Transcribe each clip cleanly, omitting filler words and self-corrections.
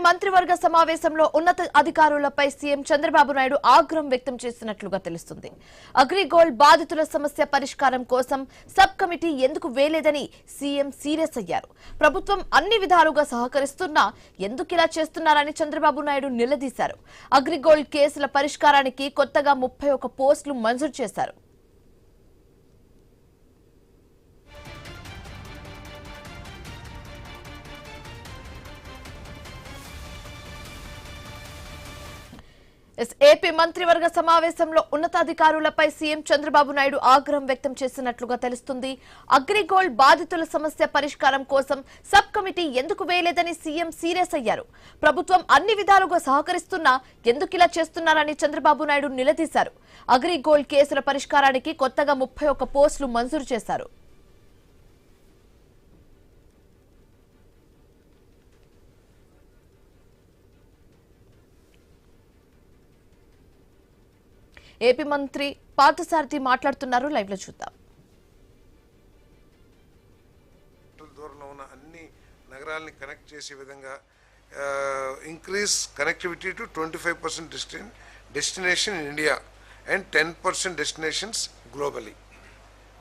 మంత్రివర్గ సమావేశంలో ఉన్నత అధికారులపై సీఎం చంద్రబాబు నాయుడు ఆగ్రహం వ్యక్తం చేసినట్లుగా తెలుస్తుంది. అగ్రిగోల్డ్ బాధితుల సమస్య పరిష్కారం కోసం సబ్ కమిటీ ఎందుకు వేలేదని సీఎం సీరియస్ అయ్యారు. ప్రభుత్వం అన్ని విధాలుగా సహకరిస్తున్నా ఎందుకు ఇలా చేస్తున్నారని చంద్రబాబు నాయుడు నిలదీశారు. అగ్రిగోల్డ్ కేసుల పరిష్కారానికి కొత్తగా 31 పోస్టులు మంజూరు చేశారు. ఏపీ మంత్రివర్గ సమావేశంలో ఉన్నతాధికారులపై సీఎం చంద్రబాబు నాయుడు ఆగ్రహం వ్యక్తం చేసినట్లుగా తెలుస్తుంది. అగ్రిగోల్డ్ బాధితుల సమస్య పరిష్కారం కోసం సబ్ కమిటీ ఎందుకు వేయలేదని సీఎం సీరియస్ అయ్యారు. ప్రభుత్వం అన్ని విధాలుగా సహకరిస్తున్నా ఎందుకు ఇలా చేస్తున్నారని చంద్రబాబు నాయుడు నిలదీశారు. అగ్రిగోల్డ్ కేసుల పరిష్కారానికి కొత్తగా 31 పోస్టులు మంజూరు చేశారు. ఏపీ మంత్రి పార్థసారథి మాట్లాడుతున్నారు. లైవ్ లో చూద్దాం. దూరంలో ఉన్న అన్ని నగరాలని కనెక్ట్ చేసే విధంగా increase connectivity to 25% destination in India and 10% destinations globally.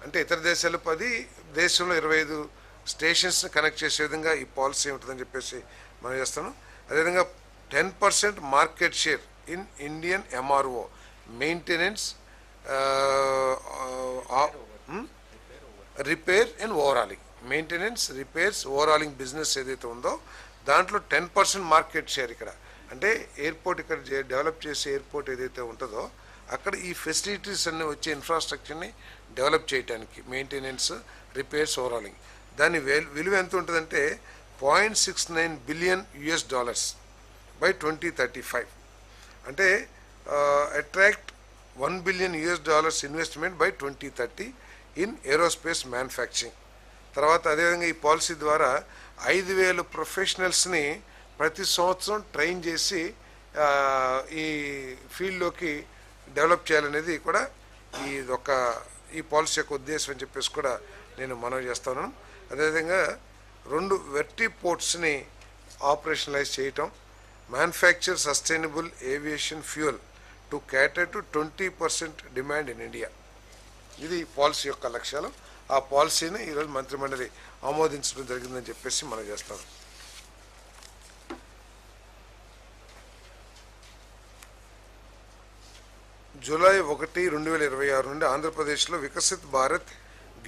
అంటే ఇతర దేశాలు 10, దేశంలో 25 స్టేషన్స్ కనెక్ట్ చేసే విధంగా ఈ పాలసీ ఉంటుందని చెప్పేసి మనం చేస్తాను. అదేవిధంగా 10% market share in Indian MRO maintenance, repair and overhauling. Maintenance, repairs, overhauling business ఏదైతే ఉందో దాంట్లో 10% మార్కెట్ షేర్. ఇక్కడ అంటే ఎయిర్పోర్ట్, ఇక్కడ డెవలప్ చేసే ఎయిర్పోర్ట్ ఏదైతే ఉంటుందో అక్కడ ఈ ఫెసిలిటీస్ అన్ని వచ్చే ఇన్ఫ్రాస్ట్రక్చర్ని డెవలప్ చేయడానికి మెయింటెనెన్స్, రిపేర్స్, ఓవరాలింగ్ దాని విలువ ఎంత ఉంటుందంటే $0.69 బిలియన్ బై 2035. అంటే attract $1 billion investment by 2030 in aerospace manufacturing. తర్వాత అదేవిధంగా ఈ పాలసీ ద్వారా 5,000 ప్రొఫెషనల్స్ని ప్రతి సంవత్సరం ట్రైన్ చేసి ఈ ఫీల్డ్లోకి డెవలప్ చేయాలనేది కూడా ఈ పాలసీ యొక్క ఉద్దేశం అని చెప్పేసి కూడా నేను మనవి చేస్తాను. అదేవిధంగా 2 వెర్టీ పోర్ట్స్ని ఆపరేషనలైజ్ చేయటం, manufacture sustainable aviation fuel to క్యాటర్ to 20% demand in India. ఇది పాలసీ యొక్క లక్ష్యాలు. ఆ పాలసీని ఈరోజు మంత్రిమండలి ఆమోదించడం జరిగిందని చెప్పేసి మనం చేస్తాం. జూలై 1, 2026 నుండి ఆంధ్రప్రదేశ్లో Viksit Bharat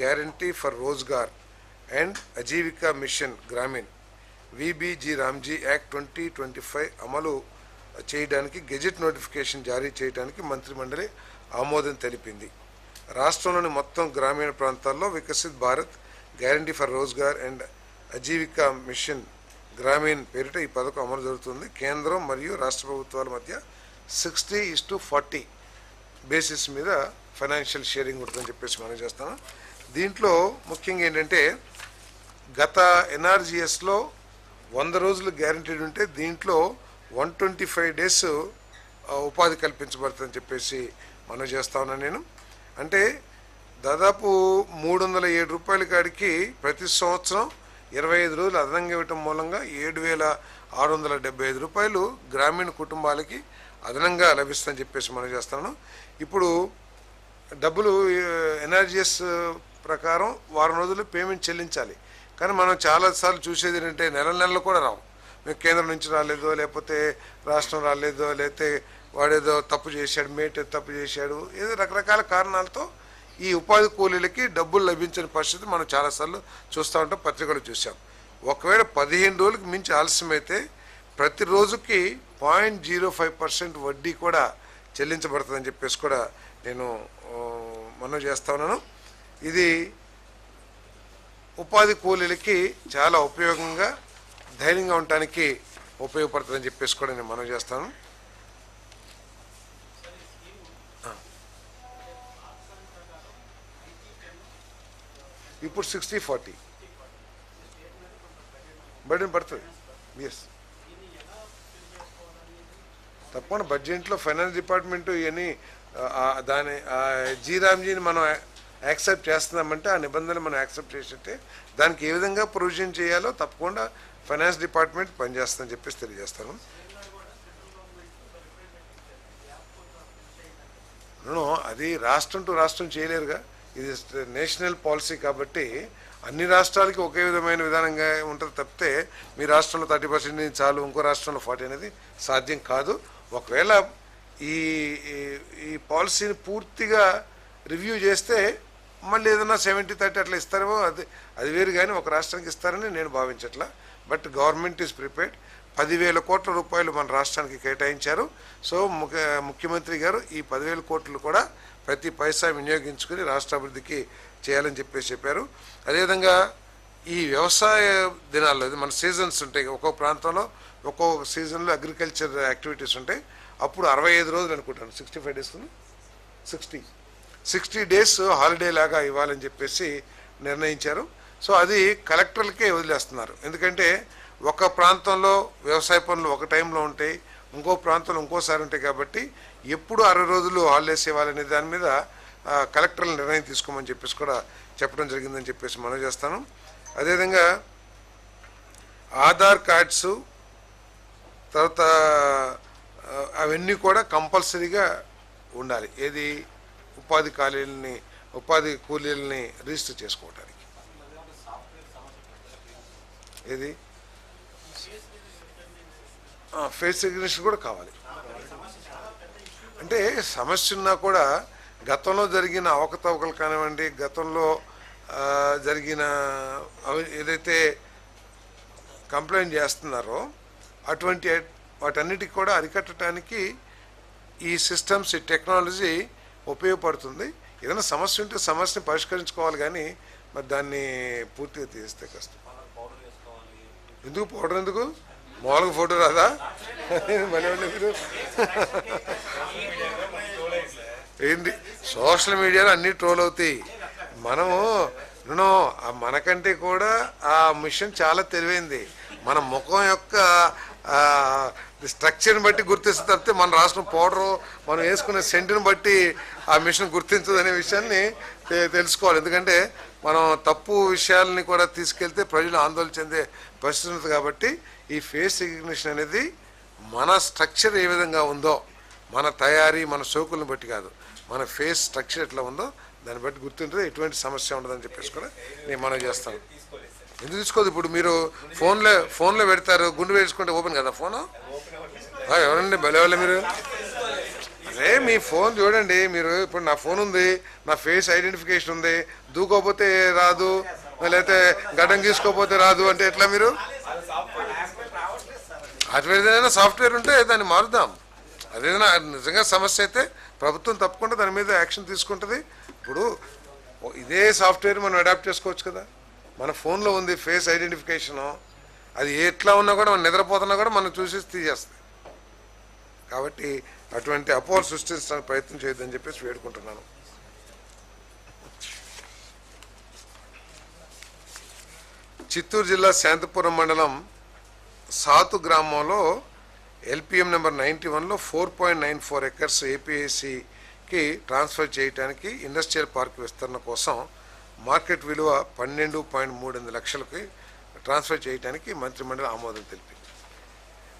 guarantee for Rozgar and Ajeevika mission Gramin VBG Ramji act 2025 అమలు చేయడానికి గెజెట్ నోటిఫికేషన్ జారీ చేయడానికి మంత్రిమండలి ఆమోదం తెలిపింది. రాష్ట్రంలోని మొత్తం గ్రామీణ ప్రాంతాల్లో Viksit Bharat guarantee for Rozgar and Ajeevika mission Gramin పేరిట ఈ పథకం అమలు జరుగుతుంది. కేంద్రం మరియు రాష్ట్ర ప్రభుత్వాల మధ్య 60:40 బేసిస్ మీద ఫైనాన్షియల్ షేరింగ్ ఉంటుందని చెప్పేసి మనం చేస్తాను. దీంట్లో ముఖ్యంగా ఏంటంటే గత ఎన్ఆర్జీఎస్లో 100 రోజులు గ్యారంటీడ్ ఉంటే దీంట్లో 125 days ఉపాధి కల్పించబడుతుందని చెప్పేసి మనం చేస్తా ఉన్నాను నేను. అంటే దాదాపు ₹307 కాడికి ప్రతి సంవత్సరం 25 రోజులు అదనంగా ఇవ్వటం మూలంగా ₹7,675 గ్రామీణ కుటుంబాలకి అదనంగా లభిస్తుందని చెప్పేసి మనం చేస్తాను. ఇప్పుడు డబ్బులు ఎన్ఆర్జీఎస్ ప్రకారం వారం రోజులు పేమెంట్ చెల్లించాలి. కానీ మనం చాలాసార్లు చూసేది ఏంటంటే నెలలు కూడా రావు. మేము కేంద్రం నుంచి రాలేదో, లేకపోతే రాష్ట్రం రాలేదో, లేకపోతే వాడేదో తప్పు చేశాడు, మేట్ తప్పు చేశాడు, ఏదో రకరకాల కారణాలతో ఈ ఉపాధి కూలీలకి డబ్బులు లభించని పరిస్థితి మనం చాలాసార్లు చూస్తూ ఉంటాం, పత్రికలు చూసాం. ఒకవేళ 15 రోజులకు మించి ఆలస్యమైతే ప్రతిరోజుకి 0.05% వడ్డీ కూడా చెల్లించబడుతుందని చెప్పేసి కూడా నేను మనవి చేస్తా ఉన్నాను. ఇది ఉపాధి కూలీలకి చాలా ఉపయోగంగా, ధైర్యంగా ఉండటానికి ఉపయోగపడుతుందని చెప్పేసి కూడా నేను మనవి చేస్తాను. ఇప్పుడు 60-40 బడ్జెట్ పడుతుంది. ఎస్, తప్పకుండా బడ్జెట్లో ఫైనాన్స్ డిపార్ట్మెంట్ ఇవన్నీ దాని జీరామ్జీని మనం యాక్సెప్ట్ చేస్తున్నామంటే ఆ నిబంధనలు మనం యాక్సెప్ట్ చేసినట్టే దానికి ఏ విధంగా ప్రొవిజన్ చేయాలో తప్పకుండా ఫైనాన్స్ డిపార్ట్మెంట్ పనిచేస్తుందని చెప్పేసి తెలియజేస్తాను. అది రాష్ట్రం టు రాష్ట్రం చేయలేరుగా, ఇది నేషనల్ పాలసీ కాబట్టి అన్ని రాష్ట్రాలకి ఒకే విధమైన విధానంగా ఉంటుంది తప్పితే మీ రాష్ట్రంలో 30% చాలు ఇంకో రాష్ట్రంలో 40 అనేది సాధ్యం కాదు. ఒకవేళ ఈ ఈ పాలసీని పూర్తిగా రివ్యూ చేస్తే మళ్ళీ ఏదైనా 70-30 అట్లా ఇస్తారేమో, అది వేరు, కానీ ఒక రాష్ట్రానికి ఇస్తారని నేను భావించట్లా. But government is prepared. 10,000 కోట్ల రూపాయలు మన రాష్ట్రానికి కేటాయించారు. సో ముఖ్యమంత్రి గారు ఈ 10,000 కోట్లు కూడా ప్రతి పైసా వినియోగించుకుని రాష్ట్ర అభివృద్ధికి చేయాలని చెప్పారు. అదేవిధంగా ఈ వ్యవసాయ దినాల్లో మన సీజన్స్ ఉంటాయి, ఒక్కొక్క ప్రాంతంలో ఒక్కొక్క సీజన్లో అగ్రికల్చర్ యాక్టివిటీస్ ఉంటాయి. అప్పుడు 65 రోజులు అనుకుంటాను, 65 డేస్ 60 డేస్ హాలిడే లాగా ఇవ్వాలని చెప్పేసి నిర్ణయించారు. సో అది కలెక్టర్లకే వదిలేస్తున్నారు. ఎందుకంటే ఒక ప్రాంతంలో వ్యవసాయ పనులు ఒక టైంలో ఉంటాయి, ఇంకో ప్రాంతంలో ఇంకోసారి ఉంటాయి. కాబట్టి ఎప్పుడు 60 రోజులు హాలిడేస్ ఇవ్వాలనే దాని మీద కలెక్టర్లు నిర్ణయం తీసుకోమని చెప్పేసి కూడా చెప్పడం జరిగిందని చెప్పేసి మనం చేస్తాను. అదేవిధంగా ఆధార్ కార్డ్స్ తర్వాత అవన్నీ కూడా కంపల్సరీగా ఉండాలి. ఏది ఉపాధి కూలీలని రిజిస్టర్ చేసుకోవడానికి. ఏది ఫేస్ రికగ్నిషన్ కూడా కావాలి. అంటే సమస్య ఉన్నా కూడా గతంలో జరిగిన అవకతవకలు కానివ్వండి, గతంలో జరిగిన ఏదైతే కంప్లైంట్ చేస్తున్నారో వాటన్నిటికి కూడా అరికట్టడానికి ఈ సిస్టమ్స్, ఈ టెక్నాలజీ ఉపయోగపడుతుంది. ఏదైనా సమస్య ఉంటే సమస్యని పరిష్కరించుకోవాలి, కానీ మరి దాన్ని పూర్తిగా తీస్తే కష్టం. ఎందుకు పౌడర్ ఎందుకు? మామూలుగా ఫోటో రాదా? మీరు ఏంటి సోషల్ మీడియాలో అన్నీ ట్రోల్ అవుతాయి. మనకంటే కూడా ఆ మిషన్ చాలా తెలివైంది. మన ముఖం యొక్క స్ట్రక్చర్ని బట్టి గుర్తిస్తే తప్పితే మన రాష్ట్రం పౌడరు మనం వేసుకునే సెంటుని బట్టి ఆ మిషన్ గుర్తించదు అనే విషయాన్ని తెలుసుకోవాలి. ఎందుకంటే మనం తప్పు విషయాలని కూడా తీసుకెళ్తే ప్రజలు ఆందోళన చెందే పరిస్థితి ఉంది. కాబట్టి ఈ ఫేస్ రికగ్నిషన్ అనేది మన స్ట్రక్చర్ ఏ విధంగా ఉందో, మన తయారీ, మన సోకులను బట్టి కాదు, మన ఫేస్ స్ట్రక్చర్ ఎట్లా ఉందో దాన్ని బట్టి గుర్తుంటుంది. ఎటువంటి సమస్య ఉండదని చెప్పేసి కూడా నేను మనవి చేస్తాను. ఎందుకు తీసుకోదు? ఇప్పుడు మీరు ఫోన్లో పెడతారు, గుండు వేసుకుంటే ఓపెన్ కదా ఫోను. ఎవరండి బలే మీరు? అదే మీ ఫోన్ చూడండి. మీరు ఇప్పుడు నా ఫోన్ ఉంది, నా ఫేస్ ఐడెంటిఫికేషన్ ఉంది, దూకోపోతే రాదు, లేకపోతే గడ్డం గీసుకోపోతే రాదు అంటే ఎట్లా? మీరు అటువైనా సాఫ్ట్వేర్ ఉంటే దాన్ని మారుద్దాం. అదేదైనా నిజంగా సమస్య అయితే ప్రభుత్వం తప్పకుండా దాని మీద యాక్షన్ తీసుకుంటుంది. ఇప్పుడు ఇదే సాఫ్ట్వేర్ మనం అడాప్ట్ చేసుకోవచ్చు కదా. మన ఫోన్లో ఉంది ఫేస్ ఐడెంటిఫికేషను, అది ఎట్లా ఉన్నా కూడా మనం నిద్రపోతున్నా కూడా మనం చూసి తీసేస్తుంది. కాబట్టి అటువంటి అపోహలు సృష్టించడానికి ప్రయత్నం చేయొద్దని చెప్పేసి వేడుకుంటున్నాను. చిత్తూరు జిల్లా శాంతిపురం మండలం సాతు గ్రామంలో ఎల్పిఎం నెంబర్ 91లో 4.94 ఎకర్స్ ఏపీఐసికి ట్రాన్స్ఫర్ చేయడానికి ఇండస్ట్రియల్ పార్క్ విస్తరణ కోసం మార్కెట్ విలువ 12.38 లక్షలకి ట్రాన్స్ఫర్ చేయడానికి మంత్రిమండలి ఆమోదం తెలిపింది.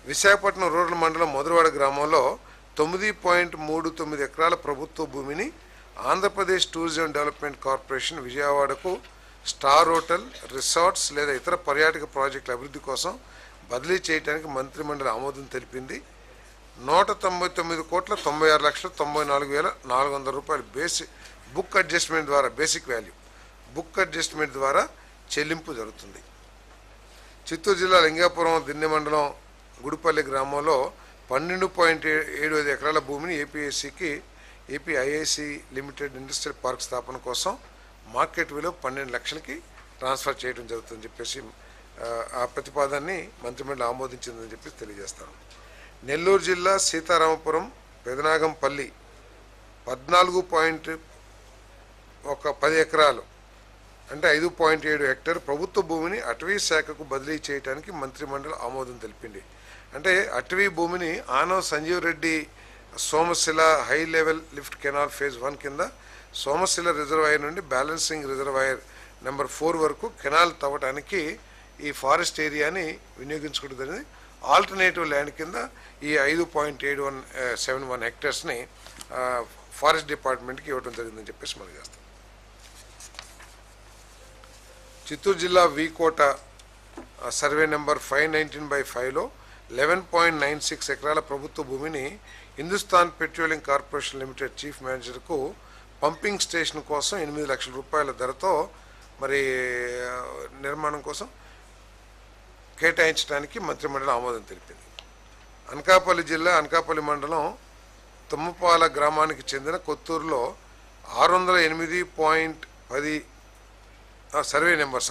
విశాఖపట్నం రూరల్ మండలం మధురవాడ గ్రామంలో 9.39 ఎకరాల ప్రభుత్వ భూమిని ఆంధ్రప్రదేశ్ టూరిజం డెవలప్మెంట్ కార్పొరేషన్ విజయవాడకు స్టార్ హోటల్, రిసార్ట్స్ లేదా ఇతర పర్యాటక ప్రాజెక్టుల అభివృద్ధి కోసం బదిలీ చేయడానికి మంత్రిమండలి ఆమోదం తెలిపింది. 199,96,94,400 రూపాయలు బుక్ అడ్జస్ట్మెంట్ ద్వారా చెల్లింపు జరుగుతుంది. చిత్తూరు జిల్లా లింగాపురం దిన్నె మండలం గుడిపల్లి గ్రామంలో 12.75 ఎకరాల భూమిని ఏపీఐఐసి లిమిటెడ్ ఇండస్ట్రియల్ పార్క్ స్థాపన కోసం మార్కెట్ విలువ 12 లక్షలకి ట్రాన్స్ఫర్ చేయడం జరుగుతుందని చెప్పేసి ఆ ప్రతిపాదనని మంత్రిమండలి ఆమోదించిందని చెప్పి తెలియజేస్తాను. నెల్లూరు జిల్లా సీతారామపురం పెదనాగంపల్లి 14.10 ఎకరాలు అంటే 5.7 హెక్టర్ ప్రభుత్వ భూమిని అటవీ శాఖకు బదిలీ చేయడానికి మంత్రిమండలి ఆమోదం తెలిపింది. అంటే అటవీ భూమిని ఆనవ్ Sanjeev Reddy Somasila high level lift canal phase 1 కింద సోమశిల రిజర్వాయర్ నుండి బ్యాలెన్సింగ్ రిజర్వాయర్ నెంబర్ 4 వరకు కెనాల్ తవ్వడానికి ఈ ఫారెస్ట్ ఏరియాని వినియోగించుకోవడం జరిగింది. ఆల్టర్నేటివ్ ల్యాండ్ కింద ఈ 5.8171 హెక్టర్స్ని ఫారెస్ట్ డిపార్ట్మెంట్కి ఇవ్వడం జరిగిందని చెప్పేసి మనం చేస్తాం. చిత్తూరు జిల్లా వీకోట సర్వే నెంబర్ 519/5లో 11.96 ఎకరాల ప్రభుత్వ భూమిని Hindustan petroleum corporation limited chief మేనేజర్కు పంపింగ్ స్టేషన్ కోసం 8 లక్షల రూపాయల ధరతో మరి నిర్మాణం కోసం కేటాయించడానికి మంత్రిమండలి ఆమోదం తెలిపింది. అనకాపల్లి జిల్లా అనకాపల్లి మండలం తుమ్మపాల గ్రామానికి చెందిన కొత్తూరులో 608.10 సర్వే నెంబర్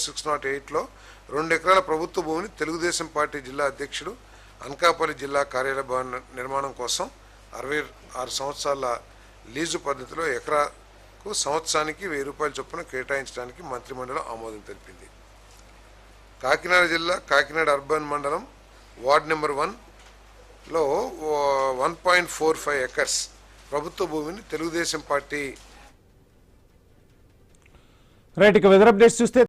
608లో 2 ఎకరాల ప్రభుత్వ భూమిని తెలుగుదేశం పార్టీ జిల్లా అధ్యక్షుడు అనకాపల్లి జిల్లా కార్యాలయ భవన నిర్మాణం కోసం 66 సంవత్సరాల లీజు పద్ధతిలో ఎకరాకు సంవత్సరానికి 1000 రూపాయల చొప్పున కేటాయించడానికి మంత్రిమండలి ఆమోదం తెలిపింది. కాకినాడ జిల్లా కాకినాడ అర్బన్ మండలం వార్డ్ నెంబర్ 1లో 1.45 ఎకర్స్ ప్రభుత్వ భూమిని తెలుగుదేశం పార్టీ రైట్. ఇక వెదర్ అప్డేట్స్ చూస్తే